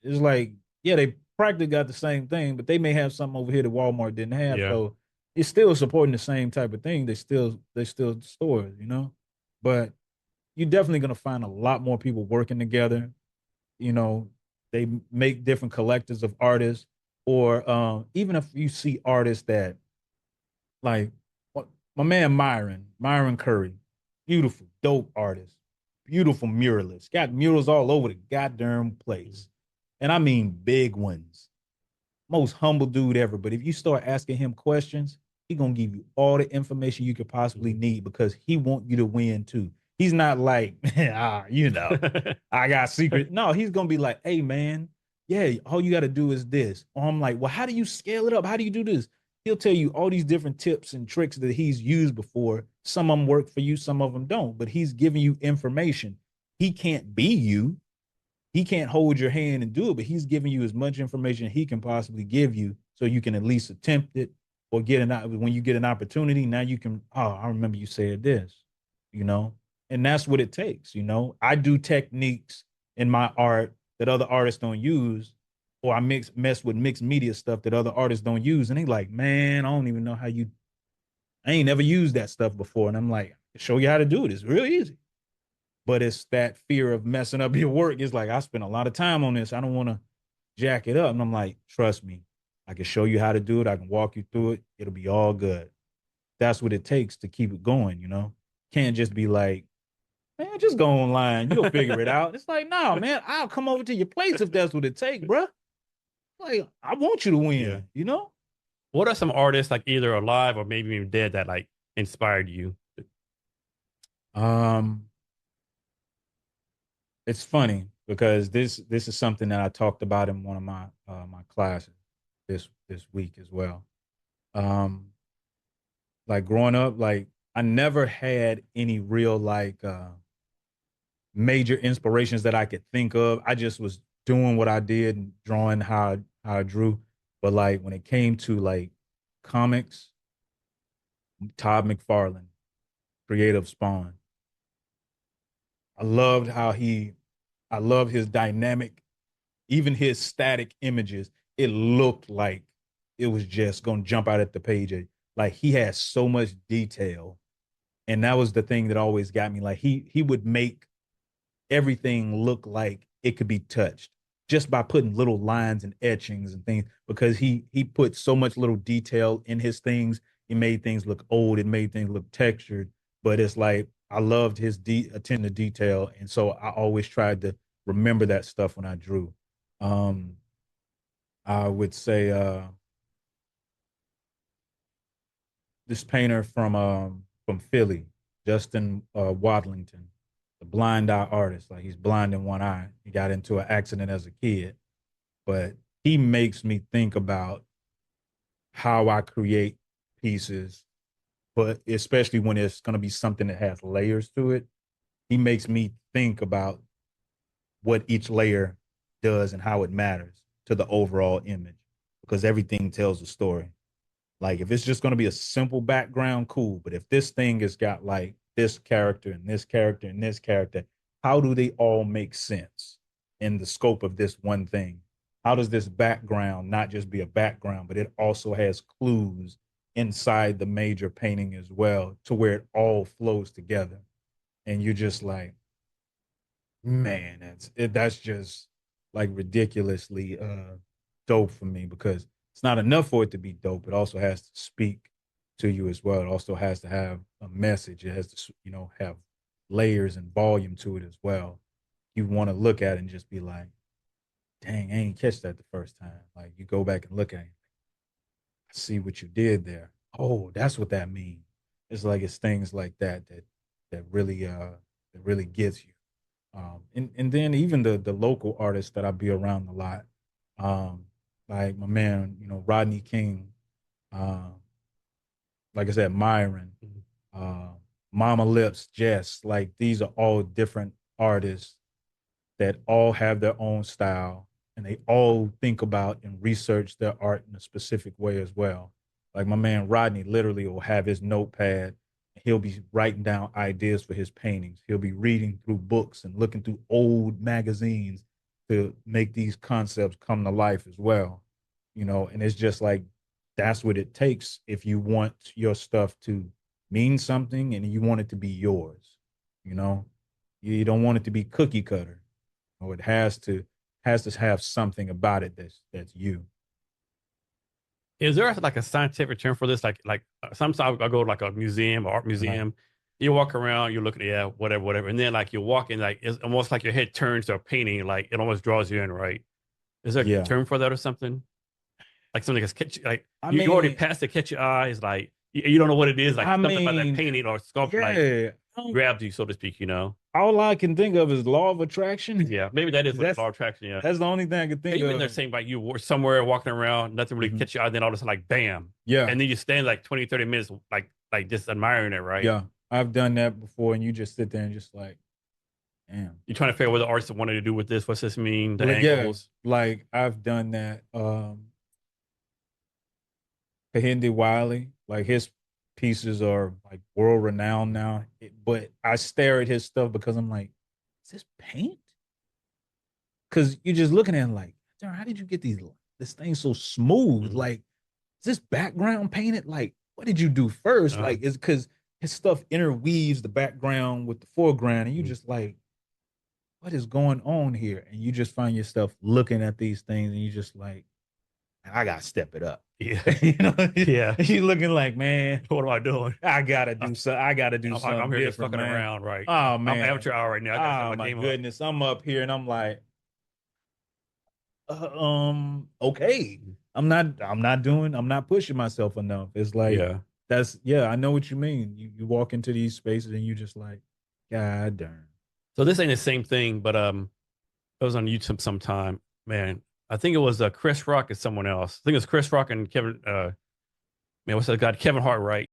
It's like, yeah, they practically got the same thing, but they may have something over here that Walmart didn't have. Yeah. So it's still supporting the same type of thing. They still stores, But you're definitely gonna find a lot more people working together. You know, they make different collectors of artists, or even if you see artists that like my man Myron Curry, beautiful, dope artist, beautiful muralist, got murals all over the goddamn place, and I mean big ones. Most humble dude ever. But if you start asking him questions, he gonna give you all the information you could possibly Mhm. need because he want you to win too. He's not like, I got secret. No, he's gonna be like, hey man, yeah, all you got to do is this. Or I'm like, well, how do you scale it up? How do you do this? He'll tell you all these different tips and tricks that he's used before. Some of them work for you, some of them don't. But he's giving you information. He can't be you. He can't hold your hand and do it, but he's giving you as much information he can possibly give you so you can at least attempt it or when you get an opportunity, now you can, oh, I remember you said this, you know? And that's what it takes. I do techniques in my art that other artists don't use, or I mess with mixed media stuff that other artists don't use. And they like, man, I don't even know I ain't never used that stuff before. And I'm like, show you how to do it. It's real easy, but it's that fear of messing up your work. It's like, I spent a lot of time on this. I don't want to jack it up. And I'm like, trust me, I can show you how to do it. I can walk you through it. It'll be all good. That's what it takes to keep it going. Can't just be like, man, just go online. You'll figure it out. It's like, no, man, I'll come over to your place if that's what it takes, bro. Like, I want you to Yeah. win. What are some artists like either alive or maybe even dead that like inspired you? Um, it's funny because this is something that I talked about in one of my classes this week as well. Um, like growing up, like I never had any real like major inspirations that I could think of. I just was doing what I did and drawing how I drew. But like when it came to like comics, Todd McFarlane, creative spawn. I loved how he I love his dynamic, even his static images. It looked like it was just gonna jump out at the page. Like he has so much detail. And that was the thing that always got me. Like he would make everything look like it could be touched just by putting little lines and etchings and things because he put so much little detail in his things. It made things look old. It made things look textured. But it's like I loved his attention to detail, and so I always tried to remember that stuff when I drew. Um, I would say this painter from Philly, Justin Wadlington, the blind eye artist. Like he's blind in one eye. He got into an accident as a kid, but he makes me think about how I create pieces, but especially when it's going to be something that has layers to it. He makes me think about what each layer does and how it matters to the overall image because everything tells a story. Like if it's just going to be a simple background, cool. But if this thing has got like this character and this character and this character, how do they all make sense in the scope of this one thing? How does this background not just be a background, but it also has clues inside the major painting as well to where it all flows together? And you're just like, man, that's just like ridiculously dope for me because it's not enough for it to be dope. It also has to speak to you as well. It also has to have a message. It has to, have layers and volume to it as well. You want to look at it and just be like, dang, I ain't catch that the first time. Like you go back and look at it, I see what you did there. Oh, that's what that means. It's things like that really gets you. And then even the local artists that I be around a lot, um, like my man, Rodney King, uh, like I said, Myron, Mhm. uh, Mama Lips, Jess, like these are all different artists that all have their own style and they all think about and research their art in a specific way as well. Like my man Rodney literally will have his notepad. He'll be writing down ideas for his paintings. He'll be reading through books and looking through old magazines to make these concepts come to life as well. And it's just like that's what it takes if you want your stuff to mean something and you want it to be yours. You know, you don't want it to be cookie cutter. Or it has to have something about it that's you. Is there like a scientific term for this? Like sometimes I go to like a museum or art Uh-huh. museum. You walk around, you're looking, yeah, whatever, whatever, and then like you're walking, like it's almost like your head turns to a painting, like it almost draws you in, right? Is there a Yeah. term for that or something? Like something that's catch, like I you already mean, passed the catch your eyes, like you don't know what it is, like I something about that mean, painting or sculpture, like yeah. grabs you, so to speak. All I can think of is law of attraction. Yeah, maybe that is what That's law of attraction. Yeah, that's the only thing I can think maybe when they're of. saying like you were somewhere walking around, nothing really Mhm. catch your eye, then all of a sudden like bam, Yeah, and then you stand like 20, 30 minutes, like just admiring it, right? yeah. I've done that before, and you just sit there and just like, damn. You're trying to figure out what the artist wanted to do with this. What's this mean? The Like, yeah, angles. like I've done that. Kahinde Wiley, like his pieces are like world renowned now. But I stare at his stuff because I'm like, is this paint? Because you're just looking at it like, "Darn, how did you get this thing so smooth? Mhm. Like, is this background painted? Like, what did you do first? Uh, Like, it's because his stuff interweaves the background with the foreground, and you mhm. just like, what is going on here? And you just find yourself looking at these things, and you just like, I gotta step it up. Yeah, you know, yeah. you looking like, man, What am I doing? I gotta I, do so. I gotta do I'm something here just different, fucking man. around, right? Oh I'm man, amateur hour right now. I got to step oh my my game up. goodness, I'm up here and I'm like, okay. Mhm. I'm not pushing myself enough. It's like Yeah. yeah, I know what you mean. You walk into these spaces and you just like, God darn. So this ain't the same thing, but it was on YouTube sometime. Man, I think it was Chris Rock and someone else. I think it was Chris Rock and Kevin. Man, what's that guy? Kevin Hart, right?